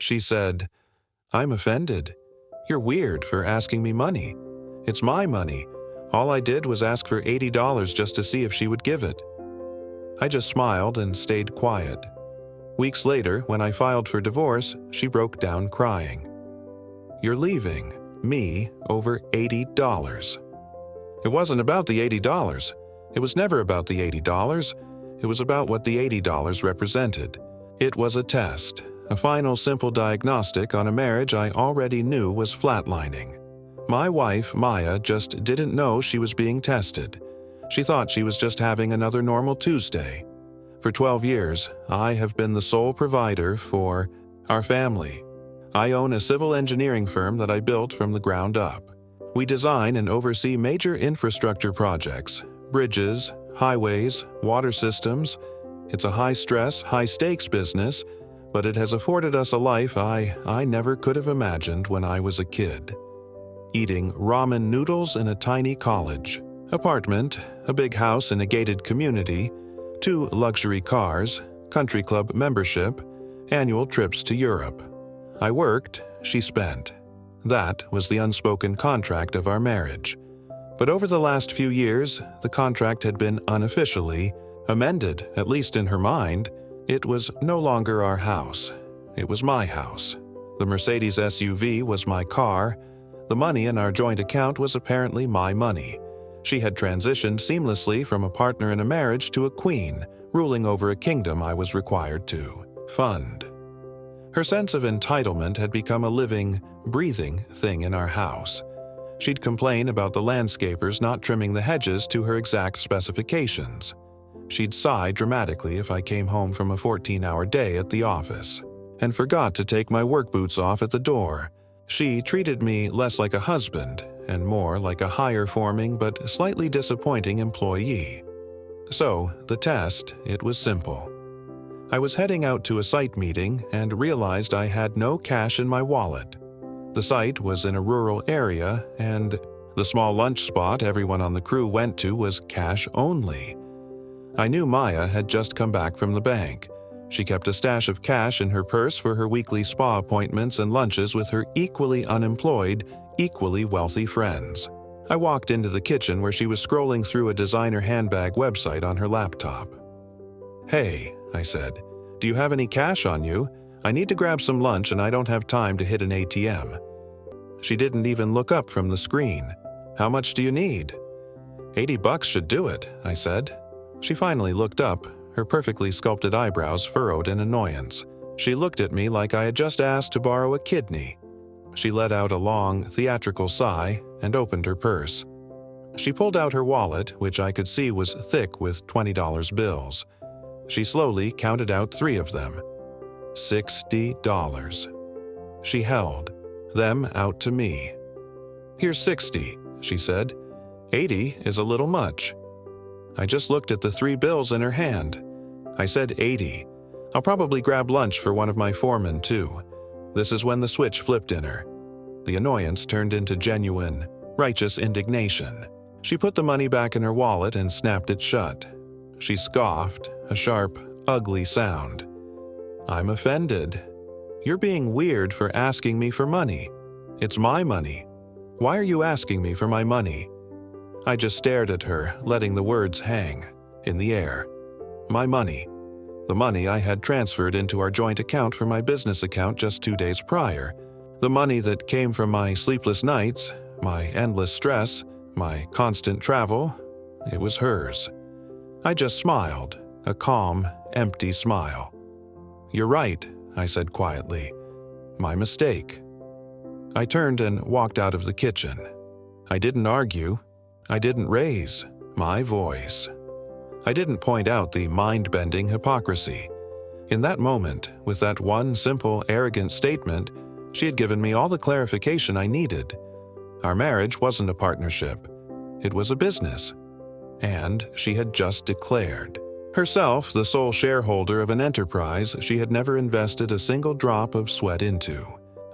She said, "I'm offended. You're weird for asking me money. It's my money. All I did was ask for $80 just to see if she would give it." I just smiled and stayed quiet. Weeks later, when I filed for divorce, she broke down crying. "You're leaving me over $80. It wasn't about the $80. It was never about the $80. It was about what the $80 represented. It was a test, a final simple diagnostic on a marriage I already knew was flatlining. My wife, Maya, just didn't know she was being tested. She thought she was just having another normal Tuesday. For 12 years, I have been the sole provider for our family. I own a civil engineering firm that I built from the ground up. We design and oversee major infrastructure projects, bridges, highways, water systems. It's a high-stress, high-stakes business, but it has afforded us a life I never could have imagined when I was a kid. Eating ramen noodles in a tiny college, apartment, a big house in a gated community, 2 luxury cars, country club membership, annual trips to Europe. I worked, she spent. That was the unspoken contract of our marriage. But over the last few years, the contract had been unofficially amended, at least in her mind. It was no longer our house. It was my house. The Mercedes SUV was my car. The money in our joint account was apparently my money. She had transitioned seamlessly from a partner in a marriage to a queen, ruling over a kingdom I was required to fund. Her sense of entitlement had become a living, breathing thing in our house. She'd complain about the landscapers not trimming the hedges to her exact specifications. She'd sigh dramatically if I came home from a 14-hour day at the office and forgot to take my work boots off at the door. She treated me less like a husband and more like a higher-forming but slightly disappointing employee. So, the test, it was simple. I was heading out to a site meeting and realized I had no cash in my wallet. The site was in a rural area, and the small lunch spot everyone on the crew went to was cash only. I knew Maya had just come back from the bank. She kept a stash of cash in her purse for her weekly spa appointments and lunches with her equally unemployed, equally wealthy friends. I walked into the kitchen where she was scrolling through a designer handbag website on her laptop. "Hey," I said, "do you have any cash on you? I need to grab some lunch and I don't have time to hit an ATM." She didn't even look up from the screen. "How much do you need?" $80 should do it," I said. She finally looked up, her perfectly sculpted eyebrows furrowed in annoyance. She looked at me like I had just asked to borrow a kidney. She let out a long, theatrical sigh and opened her purse. She pulled out her wallet, which I could see was thick with $20 bills. She slowly counted out 3 of them. $60. She held them out to me. "Here's 60, she said. 80 is a little much." I just looked at the 3 bills in her hand. I said 80. "I'll probably grab lunch for one of my foremen, too." This is when the switch flipped in her. The annoyance turned into genuine, righteous indignation. She put the money back in her wallet and snapped it shut. She scoffed, a sharp, ugly sound. "I'm offended. You're being weird for asking me for money. It's my money. Why are you asking me for my money?" I just stared at her, letting the words hang in the air. My money. The money I had transferred into our joint account from my business account just 2 days prior. The money that came from my sleepless nights, my endless stress, my constant travel. It was hers. I just smiled, a calm, empty smile. "You're right," I said quietly. "My mistake." I turned and walked out of the kitchen. I didn't argue. I didn't raise my voice. I didn't point out the mind-bending hypocrisy. In that moment, with that one simple, arrogant statement, she had given me all the clarification I needed. Our marriage wasn't a partnership. It was a business. And she had just declared herself the sole shareholder of an enterprise she had never invested a single drop of sweat into.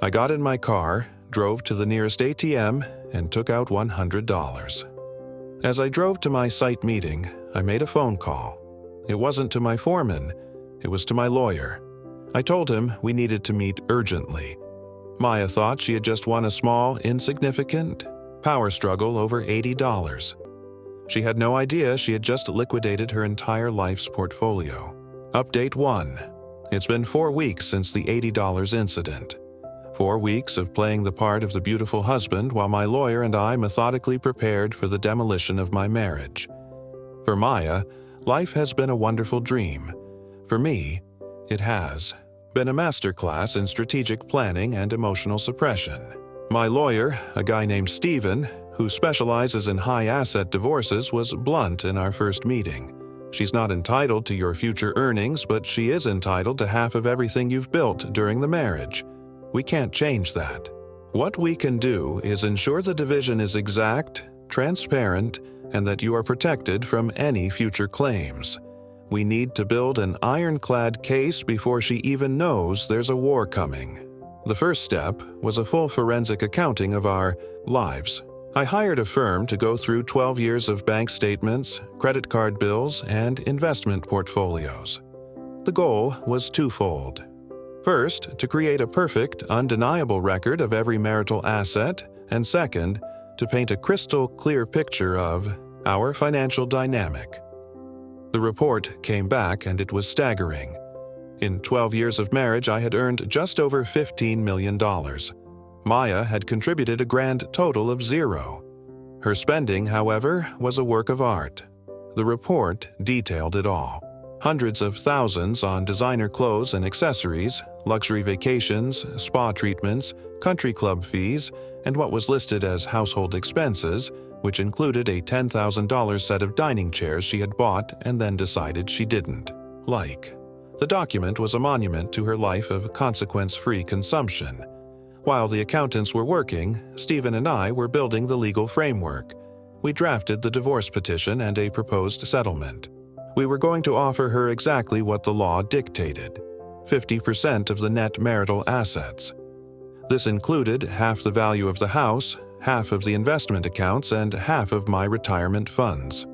I got in my car, drove to the nearest ATM, and took out $100. As I drove to my site meeting, I made a phone call. It wasn't to my foreman, it was to my lawyer. I told him we needed to meet urgently. Maya thought she had just won a small, insignificant power struggle over $80. She had no idea she had just liquidated her entire life's portfolio. Update 1. It's been 4 weeks since the $80 incident. 4 weeks of playing the part of the beautiful husband while my lawyer and I methodically prepared for the demolition of my marriage. For Maya, life has been a wonderful dream. For me, it has been a masterclass in strategic planning and emotional suppression. My lawyer, a guy named Steven, who specializes in high-asset divorces, was blunt in our first meeting. She's not entitled to your future earnings, but she is entitled to half of everything you've built during the marriage. We can't change that. What we can do is ensure the division is exact, transparent, and that you are protected from any future claims. We need to build an ironclad case before she even knows there's a war coming. The first step was a full forensic accounting of our lives. I hired a firm to go through 12 years of bank statements, credit card bills, and investment portfolios. The goal was twofold. First, to create a perfect, undeniable record of every marital asset, and second, to paint a crystal clear picture of our financial dynamic. The report came back and it was staggering. In 12 years of marriage, I had earned just over $15 million. Maya had contributed a grand total of 0. Her spending, however, was a work of art. The report detailed it all. Hundreds of thousands on designer clothes and accessories, luxury vacations, spa treatments, country club fees, and what was listed as household expenses, which included a $10,000 set of dining chairs she had bought and then decided she didn't like. The document was a monument to her life of consequence-free consumption. While the accountants were working, Stephen and I were building the legal framework. We drafted the divorce petition and a proposed settlement. We were going to offer her exactly what the law dictated: 50% of the net marital assets. This included half the value of the house, half of the investment accounts, and half of my retirement funds.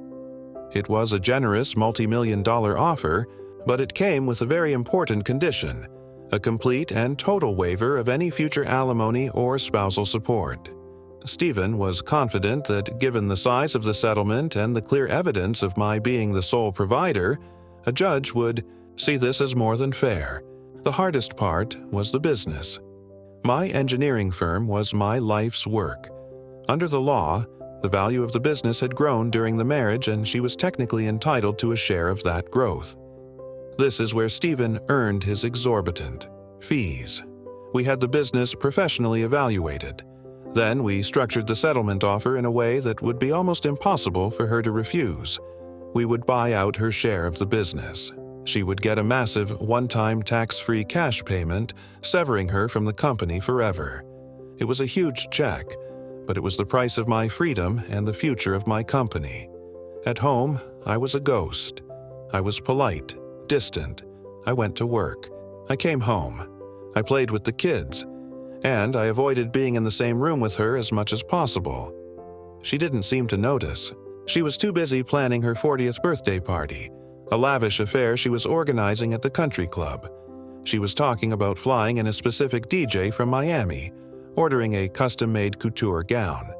It was a generous multi-million-dollar offer, but it came with a very important condition: a complete and total waiver of any future alimony or spousal support. Stephen was confident that given the size of the settlement and the clear evidence of my being the sole provider, a judge would see this as more than fair. The hardest part was the business. My engineering firm was my life's work. Under the law, the value of the business had grown during the marriage and she was technically entitled to a share of that growth. This is where Stephen earned his exorbitant fees. We had the business professionally evaluated. Then we structured the settlement offer in a way that would be almost impossible for her to refuse. We would buy out her share of the business. She would get a massive one-time tax-free cash payment, severing her from the company forever. It was a huge check, but it was the price of my freedom and the future of my company. At home, I was a ghost. I was polite, distant. I went to work. I came home. I played with the kids. And I avoided being in the same room with her as much as possible. She didn't seem to notice. She was too busy planning her 40th birthday party, a lavish affair she was organizing at the country club. She was talking about flying in a specific DJ from Miami, ordering a custom-made couture gown.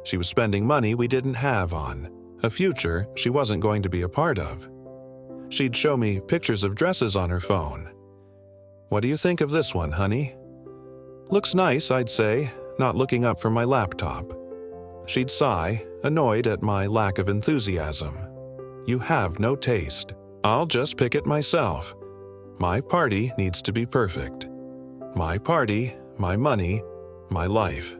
She was spending money we didn't have on a future she wasn't going to be a part of. She'd show me pictures of dresses on her phone. "What do you think of this one, honey?" "Looks nice," I'd say, not looking up from my laptop. She'd sigh, annoyed at my lack of enthusiasm. "You have no taste. I'll just pick it myself. My party needs to be perfect. My party, my money, my life."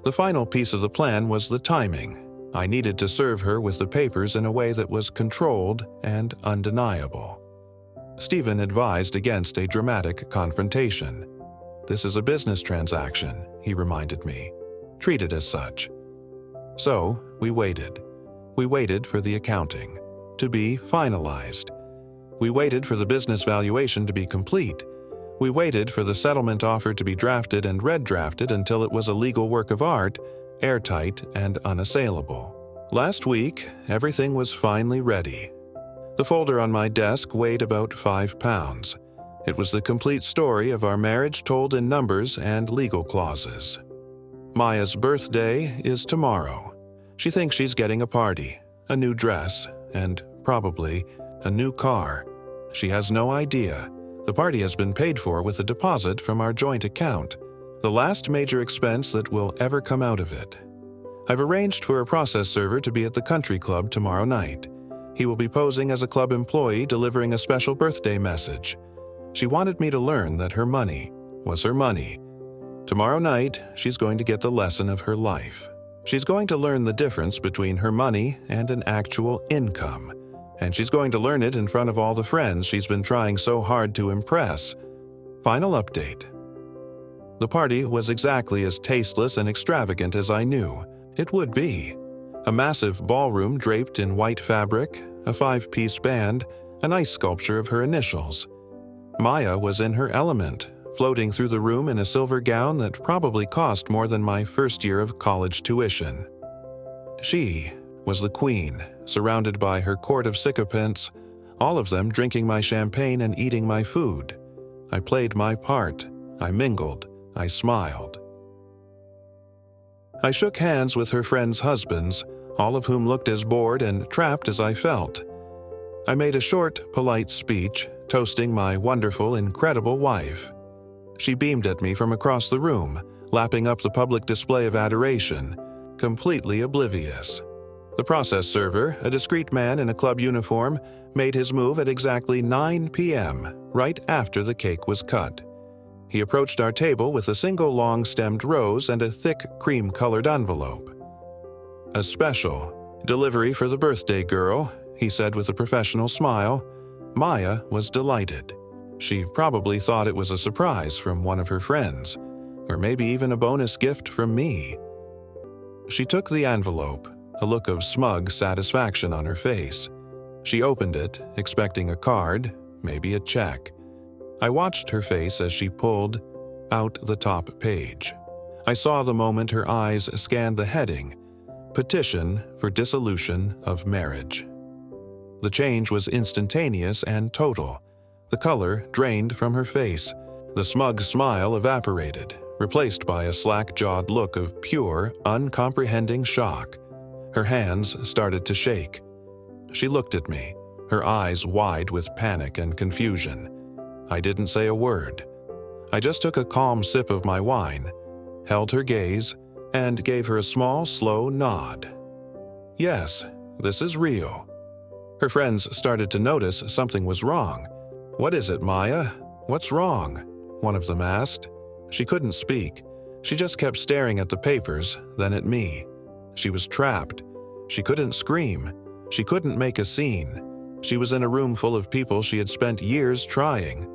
The final piece of the plan was the timing. I needed to serve her with the papers in a way that was controlled and undeniable. Stephen advised against a dramatic confrontation. "This is a business transaction," he reminded me. "Treat it as such." So, we waited. We waited for the accounting to be finalized. We waited for the business valuation to be complete. We waited for the settlement offer to be drafted and redrafted until it was a legal work of art, airtight and unassailable. Last week, everything was finally ready. The folder on my desk weighed about 5 pounds. It was the complete story of our marriage told in numbers and legal clauses. Maya's birthday is tomorrow. She thinks she's getting a party, a new dress, and probably a new car. She has no idea. The party has been paid for with a deposit from our joint account, the last major expense that will ever come out of it. I've arranged for a process server to be at the country club tomorrow night. He will be posing as a club employee delivering a special birthday message. She wanted me to learn that her money was her money. Tomorrow night, she's going to get the lesson of her life. She's going to learn the difference between her money and an actual income. And she's going to learn it in front of all the friends she's been trying so hard to impress. Final update. The party was exactly as tasteless and extravagant as I knew it would be. A massive ballroom draped in white fabric, a 5-piece band, an ice sculpture of her initials. Maya was in her element, floating through the room in a silver gown that probably cost more than my first year of college tuition. She was the queen, surrounded by her court of sycophants, all of them drinking my champagne and eating my food. I played my part. I mingled. I smiled. I shook hands with her friends' husbands, all of whom looked as bored and trapped as I felt. I made a short, polite speech, toasting my wonderful, incredible wife. She beamed at me from across the room, lapping up the public display of adoration, completely oblivious. The process server, a discreet man in a club uniform, made his move at exactly 9 p.m., right after the cake was cut. He approached our table with a single long-stemmed rose and a thick, cream-colored envelope. "A special delivery for the birthday girl," he said with a professional smile. Maya was delighted. She probably thought it was a surprise from one of her friends, or maybe even a bonus gift from me. She took the envelope, a look of smug satisfaction on her face. She opened it, expecting a card, maybe a check. I watched her face as she pulled out the top page. I saw the moment her eyes scanned the heading, "Petition for Dissolution of Marriage." The change was instantaneous and total. The color drained from her face. The smug smile evaporated, replaced by a slack-jawed look of pure, uncomprehending shock. Her hands started to shake. She looked at me, her eyes wide with panic and confusion. I didn't say a word. I just took a calm sip of my wine, held her gaze, and gave her a small, slow nod. Yes, this is real. Her friends started to notice something was wrong. "What is it, Maya? What's wrong?" one of them asked. She couldn't speak. She just kept staring at the papers, then at me. She was trapped. She couldn't scream. She couldn't make a scene. She was in a room full of people she had spent years trying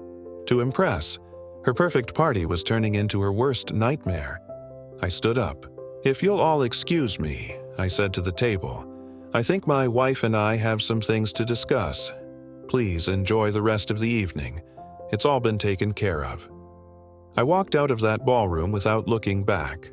to impress. Her perfect party was turning into her worst nightmare. I stood up. "If you'll all excuse me," I said to the table. "I think my wife and I have some things to discuss. Please enjoy the rest of the evening. It's all been taken care of." I walked out of that ballroom without looking back.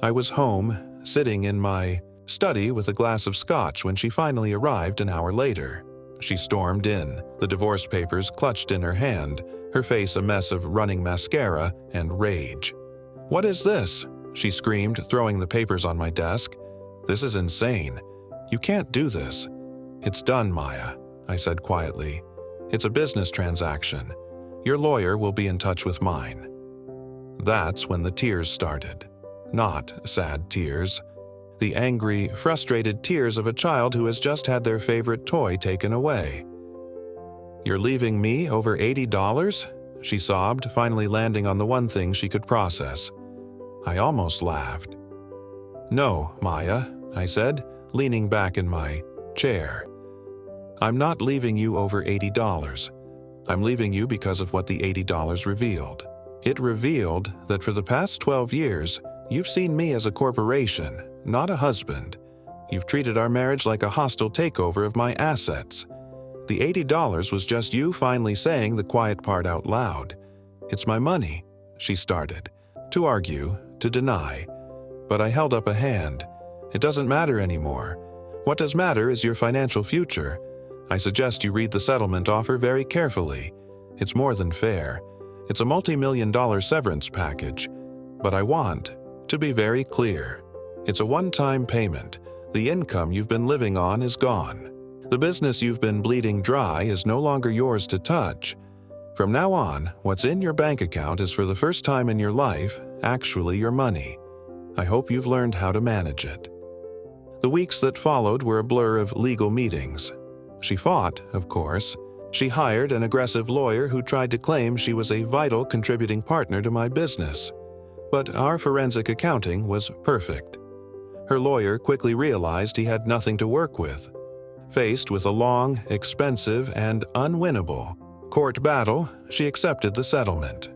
I was home, sitting in my study with a glass of scotch when she finally arrived an hour later. She stormed in, the divorce papers clutched in her hand, her face a mess of running mascara and rage. "What is this?" she screamed, throwing the papers on my desk. "This is insane. You can't do this." "It's done, Maya," I said quietly. "It's a business transaction. Your lawyer will be in touch with mine." That's when the tears started. Not sad tears. The angry, frustrated tears of a child who has just had their favorite toy taken away. "You're leaving me over $80? She sobbed, finally landing on the one thing she could process. I almost laughed. "No, Maya," I said, leaning back in my chair. "I'm not leaving you over $80. I'm leaving you because of what the $80 revealed. It revealed that for the past 12 years, you've seen me as a corporation, not a husband. You've treated our marriage like a hostile takeover of my assets. The $80 was just you finally saying the quiet part out loud. It's my money," she started, to argue, to deny. But I held up a hand. "It doesn't matter anymore. What does matter is your financial future. I suggest you read the settlement offer very carefully. It's more than fair. It's a multi-million-dollar severance package. But I want to be very clear. It's a one-time payment. The income you've been living on is gone. The business you've been bleeding dry is no longer yours to touch. From now on, what's in your bank account is for the first time in your life actually your money. I hope you've learned how to manage it. The weeks that followed were a blur of legal meetings. She fought, of course. She hired an aggressive lawyer who tried to claim she was a vital contributing partner to my business. But our forensic accounting was perfect. Her lawyer quickly realized he had nothing to work with. Faced with a long, expensive, and unwinnable court battle, she accepted the settlement.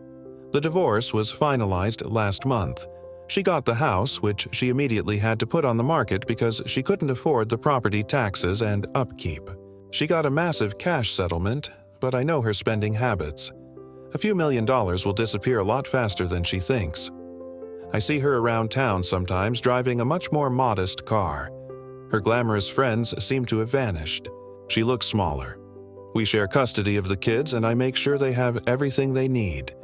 The divorce was finalized last month. She got the house, which she immediately had to put on the market because she couldn't afford the property taxes and upkeep. She got a massive cash settlement, but I know her spending habits. A few $1,000,000 will disappear a lot faster than she thinks. I see her around town sometimes driving a much more modest car. Her glamorous friends seem to have vanished. She looks smaller. We share custody of the kids, and I make sure they have everything they need.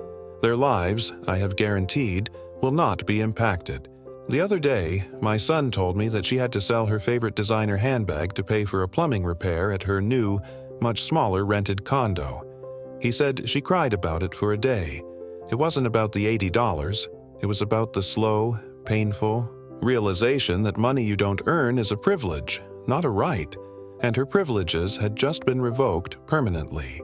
Their lives, I have guaranteed, will not be impacted. The other day, my son told me that she had to sell her favorite designer handbag to pay for a plumbing repair at her new, much smaller rented condo. He said she cried about it for a day. It wasn't about the $80. It was about the slow, painful realization that money you don't earn is a privilege, not a right, and her privileges had just been revoked permanently.